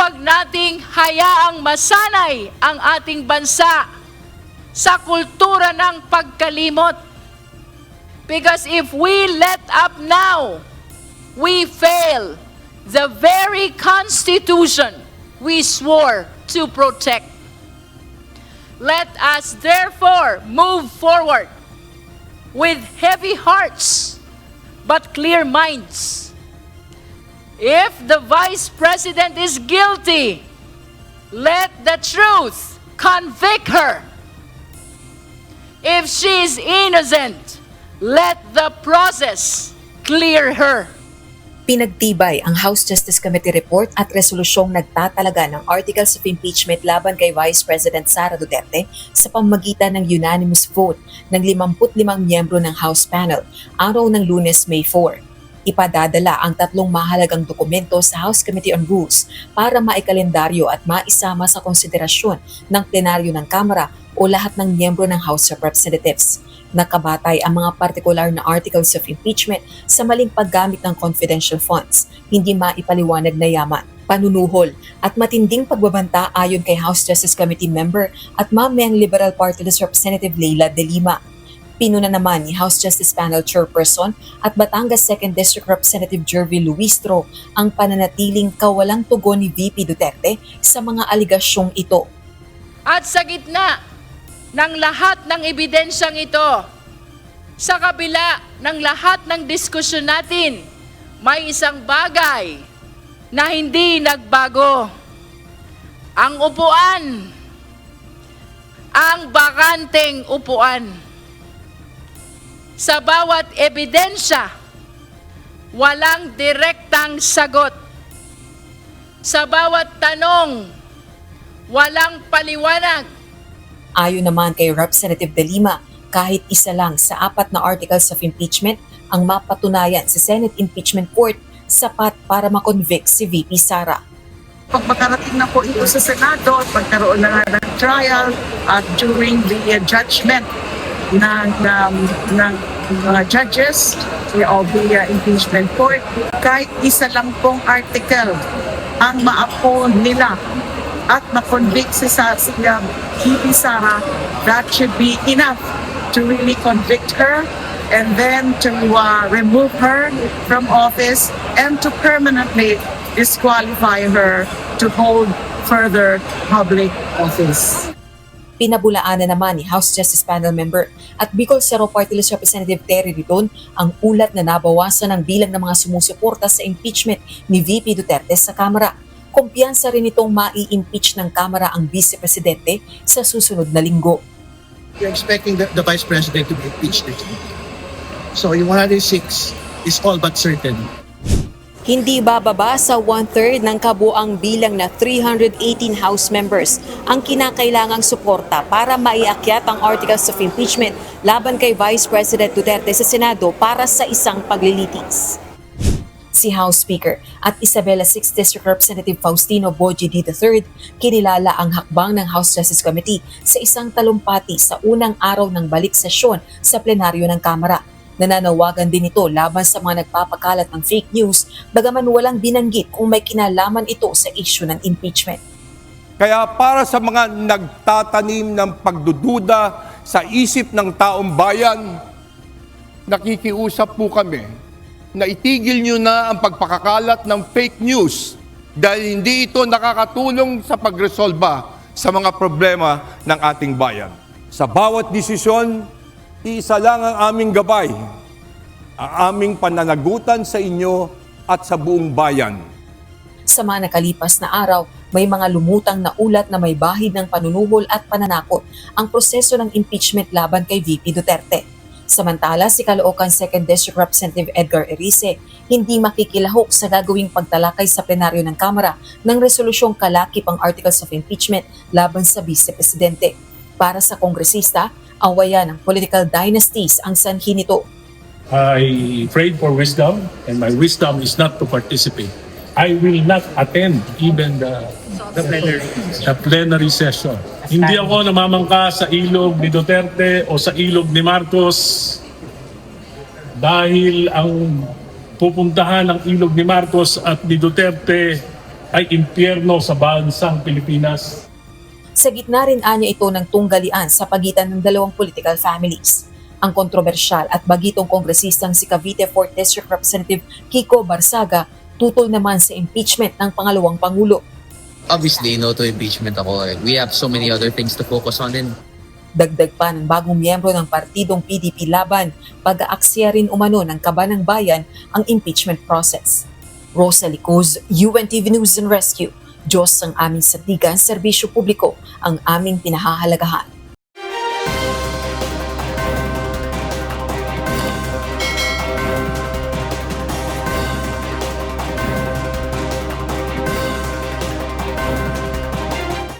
huwag nating hayaang masanay ang ating bansa sa kultura ng pagkalimot. Because if we let up now, we fail the very Constitution we swore to protect. Let us therefore move forward with heavy hearts but clear minds. If the Vice President is guilty, let the truth convict her. If she is innocent, let the process clear her. Pinagtibay ang House Justice Committee report at resolusyong nagtatalaga ng articles of impeachment laban kay Vice President Sara Duterte sa pamamagitan ng unanimous vote ng 55 miyembro ng House panel araw ng Lunes, May 4. Ipadadala ang tatlong mahalagang dokumento sa House Committee on Rules para maikalendaryo at maisama sa konsiderasyon ng plenaryo ng Kamara o lahat ng miyembro ng House of Representatives. Nakabatay ang mga partikular na articles of impeachment sa maling paggamit ng confidential funds, hindi maipaliwanag na yaman, panunuhol at matinding pagbabanta ayon kay House Justice Committee member at Mamang Liberal Party List Representative Leila De Lima. Pinuna naman ni House Justice Panel Chairperson at Batangas 2nd District Representative Jervy Luistro ang pananatiling kawalang tugon ni VP Duterte sa mga aligasyong ito. At sa gitna ng lahat ng ebidensyang ito, sa kabila ng lahat ng diskusyon natin, may isang bagay na hindi nagbago. Ang upuan, ang bakanteng upuan. Sa bawat ebidensya, walang direktang sagot. Sa bawat tanong, walang paliwanag. Ayon naman kay Representative De Lima, kahit isa lang sa 4 na articles of impeachment ang mapatunayan sa Senate Impeachment Court, sapat para makonvict si VP Sara. Pag makarating na po ito sa Senado at magkaroon na ng trial at during the judgment ng mga judges of the impeachment court, kahit isa lang pong article ang maapo nila at ma-convict si VP Sara, that should be enough to really convict her and then to remove her from office and to permanently disqualify her to hold further public office. Pinabulaanan naman ni House Justice Panel member at Bicol Cerro Party List Representative Terry Riton ang ulat na nabawasan ng bilang ng mga sumusuporta sa impeachment ni VP Duterte sa Kamara. Kumpiyansa rin itong mai-impeach ng Kamara ang Vice Presidente sa susunod na linggo. You're expecting the Vice President to be impeached next week. So yung 106 is all but certain. Hindi bababa sa 1/3 ng kabuang bilang na 318 House members ang kinakailangang suporta para maiakyat ang articles of impeachment laban kay Vice President Duterte sa Senado para sa isang paglilitis. Si House Speaker at Isabela 6th District Representative Faustino Boji III kinilala ang hakbang ng House Justice Committee sa isang talumpati sa unang araw ng balik sesyon sa plenaryo ng Kamara. Nananawagan din ito laban sa mga nagpapakalat ng fake news, bagaman walang binanggit kung may kinalaman ito sa issue ng impeachment. Kaya para sa mga nagtatanim ng pagdududa sa isip ng taong bayan, nakikiusap po kami na itigil nyo na ang pagpakakalat ng fake news dahil hindi ito nakakatulong sa pagresolba sa mga problema ng ating bayan. Sa bawat desisyon, iisa lang ang aming gabay, ang aming pananagutan sa inyo at sa buong bayan. Sa mga nakalipas na araw, may mga lumutang na ulat na may bahid ng panunuhol at pananakot ang proseso ng impeachment laban kay VP Duterte. Samantala, si Caloocan 2nd District Representative Edgar Erice hindi makikilahok sa gagawing pagtalakay sa plenaryo ng Kamara ng resolusyong kalakip ang articles of impeachment laban sa Vice Presidente. Para sa kongresista, awayan ng political dynasties ang sanhi nito. I prayed for wisdom and my wisdom is not to participate. I will not attend even the plenary session. Hindi ako namamangka sa ilog ni Duterte o sa ilog ni Marcos dahil ang pupuntahan ng ilog ni Marcos at ni Duterte ay impyerno sa bansang Pilipinas. Sa gitna rin anya ito ng tunggalian sa pagitan ng dalawang political families. Ang kontrobersyal at bagitong kongresistang si Cavite 4th District Representative Kiko Barsaga tutol naman sa impeachment ng pangalawang Pangulo. Obviously, no to impeachment ako. We have so many other things to focus on din. Dagdag pa ng bagong miyembro ng partidong PDP laban, pag-aaksaya rin umano ng Kaban ng Bayan ang impeachment process. Rosalie Coz, UNTV News and Rescue. Diyos ang aming sandigan, serbisyo publiko ang aming pinahahalagahan.